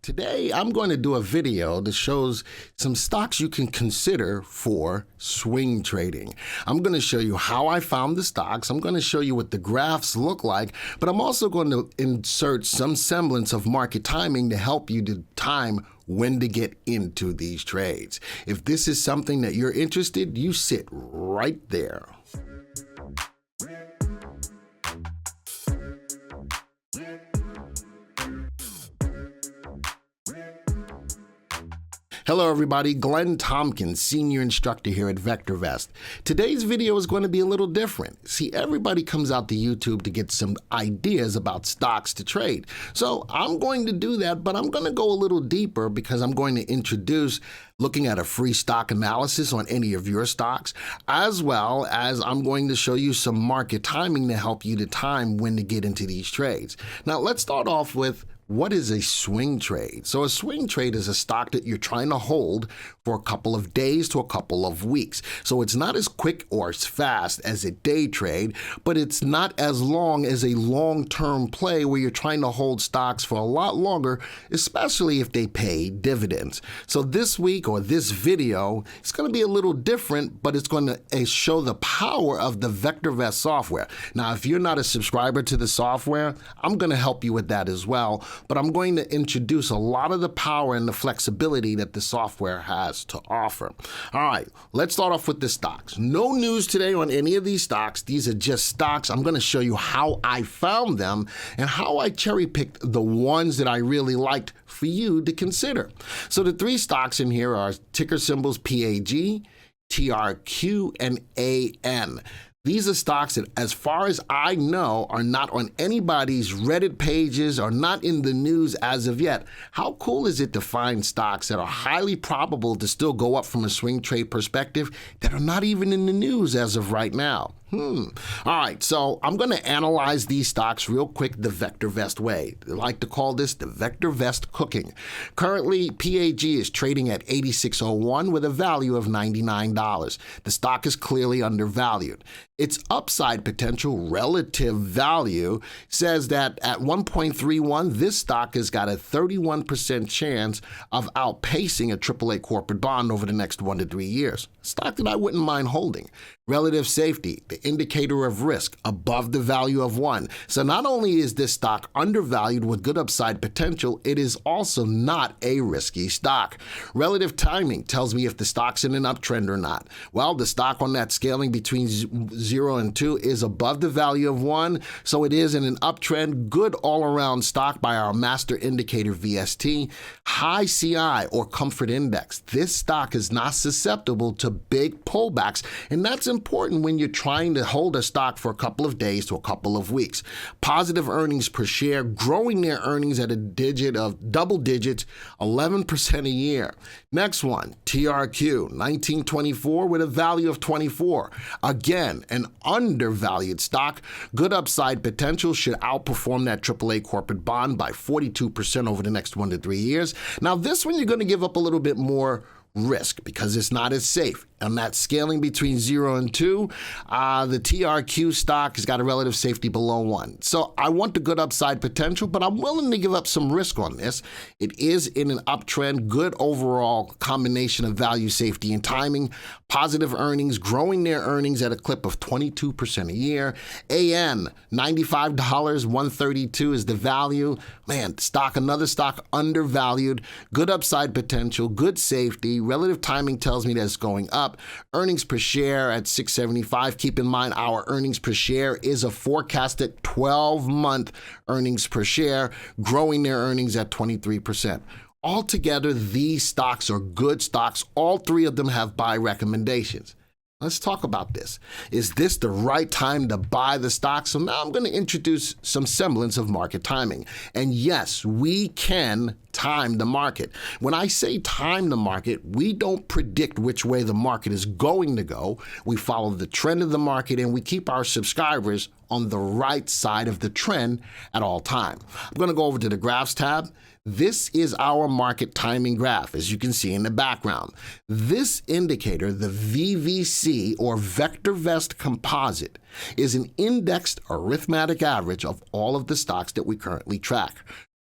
Today, I'm going to do a video that shows some stocks you can consider for swing trading. I'm going to show you how I found the stocks. I'm going to show you what the graphs look like, but I'm also going to insert some semblance of market timing to help you to time when to get into these trades. If this is something that you're interested, you sit right there. Hello everybody, Glenn Tompkins, Senior Instructor here at VectorVest. Today's video is going to be a little different. See, everybody comes out to YouTube to get some ideas about stocks to trade. So I'm going to do that, but I'm going to go a little deeper because I'm going to introduce looking at a free stock analysis on any of your stocks, as well as I'm going to show you some market timing to help you to time when to get into these trades. Now, let's start off with what is a swing trade? So a swing trade is a stock that you're trying to hold for a couple of days to a couple of weeks. So it's not as quick or as fast as a day trade, but it's not as long as a long-term play where you're trying to hold stocks for a lot longer, especially if they pay dividends. So this week or this video, it's going to be a little different, but it's going to show the power of the VectorVest software. Now, if you're not a subscriber to the software, I'm going to help you with that as well. But I'm going to introduce a lot of the power and the flexibility that the software has to offer. All right, let's start off with the stocks. No news today on any of these stocks. These are just stocks. I'm going to show you how I found them and how I cherry-picked the ones that I really liked for you to consider. So the three stocks in here are ticker symbols PAG, TRQ, and AN. These are stocks that, as far as I know, are not on anybody's Reddit pages or not in the news as of yet. How cool is it to find stocks that are highly probable to still go up from a swing trade perspective that are not even in the news as of right now? All right, so I'm going to analyze these stocks real quick the VectorVest way. They like to call this the VectorVest cooking. Currently, PAG is trading at 86.01 with a value of $99. The stock is clearly undervalued. Its upside potential relative value says that at 1.31, this stock has got a 31% chance of outpacing a AAA corporate bond over the next 1 to 3 years. Stock that I wouldn't mind holding. Relative safety, the indicator of risk, above the value of 1. So not only is this stock undervalued with good upside potential, it is also not a risky stock. Relative timing tells me if the stock's in an uptrend or not. Well, the stock on that scaling between 0 and 2 is above the value of 1, so it is in an uptrend. Good all-around stock by our master indicator VST. High CI or comfort index. This stock is not susceptible to big pullbacks, and that's important when you're trying to hold a stock for a couple of days to a couple of weeks. Positive earnings per share, growing their earnings at a digit of double digits, 11% a year. Next one, TRQ, 1924 with a value of 24. Again, an undervalued stock. Good upside potential, should outperform that AAA corporate bond by 42% over the next 1 to 3 years. Now, this one you're going to give up a little bit more risk because it's not as safe. On that scaling between 0 and 2, the TRQ stock has got a relative safety below 1. So I want the good upside potential, but I'm willing to give up some risk on this. It is in an uptrend, good overall combination of value, safety, and timing. Positive earnings, growing their earnings at a clip of 22% a year. AN, $95, 132 is the value. Man, stock, another stock undervalued, good upside potential, good safety. Relative timing tells me that it's going up. Earnings per share at $6.75. Keep in mind, our earnings per share is a forecasted 12-month earnings per share, growing their earnings at 23%. Altogether, these stocks are good stocks. All three of them have buy recommendations. Let's talk about this. Is this the right time to buy the stock? So now I'm going to introduce some semblance of market timing. And yes, we can time the market. When I say time the market, we don't predict which way the market is going to go. We follow the trend of the market and we keep our subscribers on the right side of the trend at all time. I'm going to go over to the graphs tab. This is our market timing graph, as you can see in the background. This indicator, the VVC or VectorVest Composite, is an indexed arithmetic average of all of the stocks that we currently track.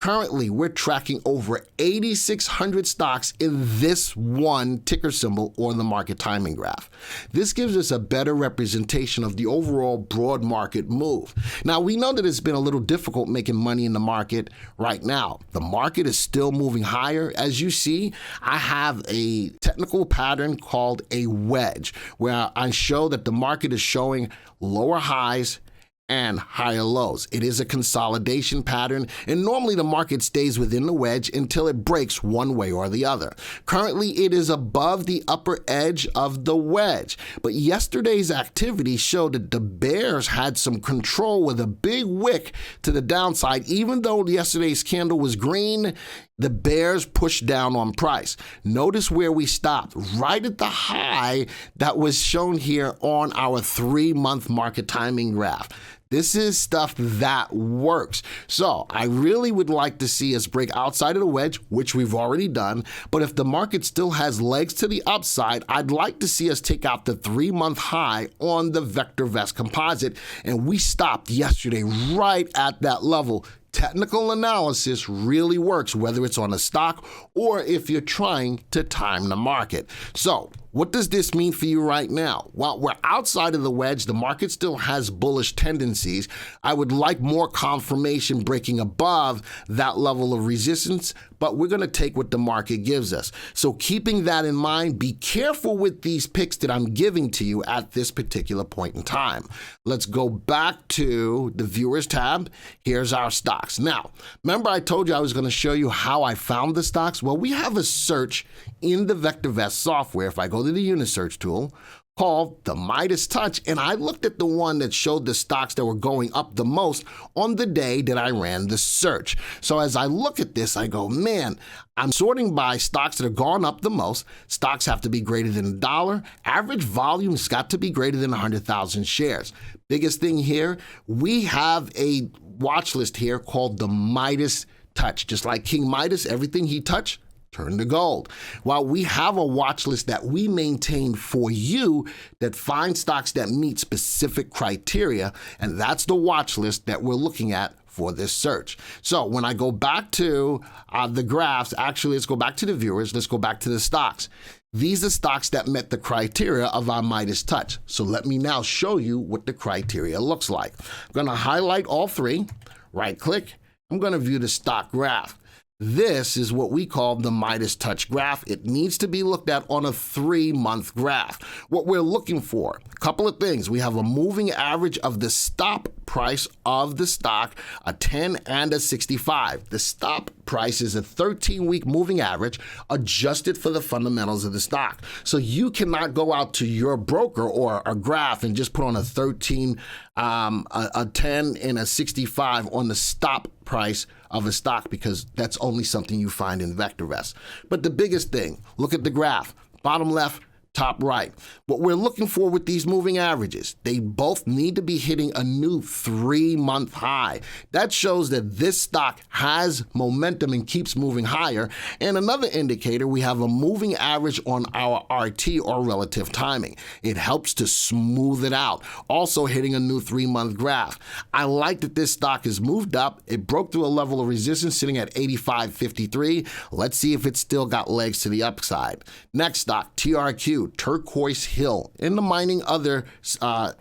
Currently, we're tracking over 8,600 stocks in this one ticker symbol or the market timing graph. This gives us a better representation of the overall broad market move. Now, we know that it's been a little difficult making money in the market right now. The market is still moving higher. As you see, I have a technical pattern called a wedge, where I show that the market is showing lower highs and higher lows. It is a consolidation pattern, and normally the market stays within the wedge until it breaks one way or the other. Currently, it is above the upper edge of the wedge, but yesterday's activity showed that the bears had some control with a big wick to the downside. Even though yesterday's candle was green, the bears pushed down on price. Notice where we stopped, right at the high that was shown here on our 3-month market timing graph. This is stuff that works. So I really would like to see us break outside of the wedge, which we've already done. But if the market still has legs to the upside, I'd like to see us take out the 3-month high on the VectorVest composite. And we stopped yesterday right at that level. Technical analysis really works, whether it's on a stock or if you're trying to time the market. So what does this mean for you right now? While we're outside of the wedge, the market still has bullish tendencies. I would like more confirmation breaking above that level of resistance, but we're going to take what the market gives us. So keeping that in mind, be careful with these picks that I'm giving to you at this particular point in time. Let's go back to the viewers tab. Here's our stocks. Now, remember I told you I was going to show you how I found the stocks? Well, we have a search in the VectorVest software. If I go to the Unisearch tool, called the Midas Touch, and I looked at the one that showed the stocks that were going up the most on the day that I ran the search. So as I look at this, I go, man, I'm sorting by stocks that have gone up the most. Stocks have to be greater than $1. Average volume's got to be greater than 100,000 shares. Biggest thing here, we have a watch list here called the Midas Touch. Just like King Midas, everything he touched turn to gold. While we have a watch list that we maintain for you that finds stocks that meet specific criteria, and that's the watch list that we're looking at for this search. So when I go back to the graphs, actually, let's go back to the viewers, let's go back to the stocks. These are stocks that met the criteria of our Midas Touch. So let me now show you what the criteria looks like. I'm going to highlight all three, right click, I'm going to view the stock graph. This is what we call the Midas Touch graph. It needs to be looked at on a 3-month graph. What we're looking for, a couple of things. We have a moving average of the stop price of the stock, a 10 and a 65. The stop price is a 13-week moving average adjusted for the fundamentals of the stock. So you cannot go out to your broker or a graph and just put on a 13, a 10 and a 65 on the stop price of a stock, because that's only something you find in VectorVest. But the biggest thing, look at the graph, bottom left, top right. What we're looking for with these moving averages, they both need to be hitting a new 3-month high. That shows that this stock has momentum and keeps moving higher. And another indicator, we have a moving average on our RT or relative timing. It helps to smooth it out. Also hitting a new 3-month graph. I like that this stock has moved up. It broke through a level of resistance sitting at 85.53. Let's see if it's still got legs to the upside. Next stock, TRQ. Turquoise Hill, in the mining other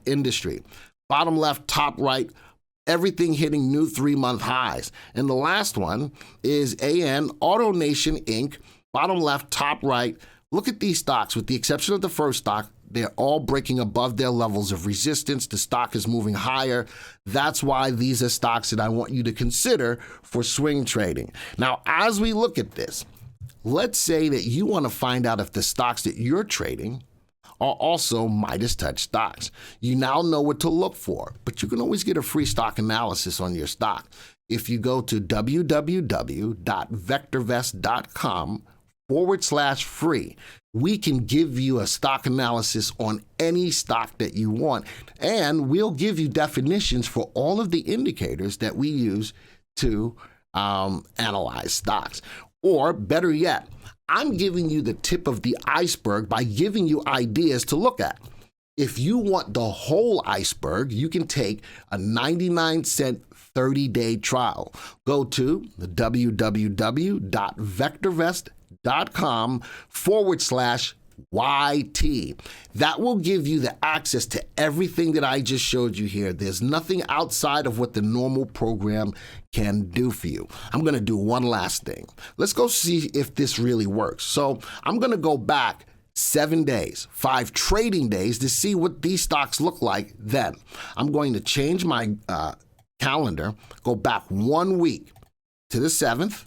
industry. Bottom left, top right, everything hitting new 3-month highs. And the last one is AN, AutoNation Inc., bottom left, top right. Look at these stocks, with the exception of the first stock, they're all breaking above their levels of resistance. The stock is moving higher. That's why these are stocks that I want you to consider for swing trading. Now, as we look at this, let's say that you want to find out if the stocks that you're trading are also Midas Touch stocks. You now know what to look for, but you can always get a free stock analysis on your stock. If you go to www.vectorvest.com/free, we can give you a stock analysis on any stock that you want, and we'll give you definitions for all of the indicators that we use to analyze stocks. Or better yet, I'm giving you the tip of the iceberg by giving you ideas to look at. If you want the whole iceberg, you can take a 99-cent 30-day trial. Go to www.vectorvest.com/YT. That will give you the access to everything that I just showed you here. There's nothing outside of what the normal program can do for you. I'm going to do one last thing. Let's go see if this really works. So I'm going to go back 7 days, 5 trading days to see what these stocks look like then. I'm going to change my calendar, go back 1 week to the 7th.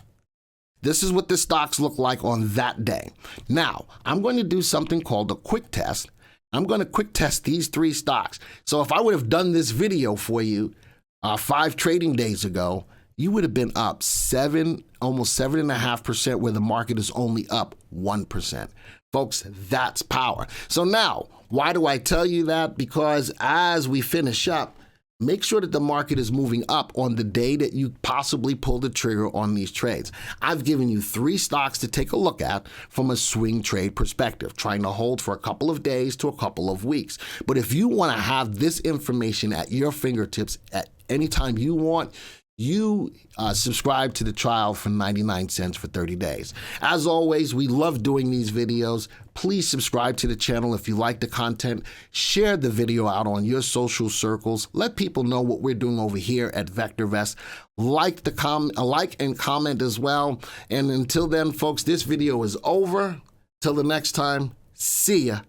This is what the stocks look like on that day. Now, I'm going to do something called a quick test. I'm going to quick test these 3 stocks. So if I would have done this video for you 5 trading days ago, you would have been up almost 7.5%, where the market is only up 1%. Folks, that's power. So now, why do I tell you that? Because as we finish up, make sure that the market is moving up on the day that you possibly pull the trigger on these trades. I've given you 3 stocks to take a look at from a swing trade perspective, trying to hold for a couple of days to a couple of weeks. But if you want to have this information at your fingertips at any time you want, you subscribe to the trial for 99 cents for 30 days. As always, we love doing these videos. Please subscribe to the channel if you like the content. Share the video out on your social circles. Let people know what we're doing over here at VectorVest. Like and comment as well. And until then, folks, this video is over. Till the next time, see ya.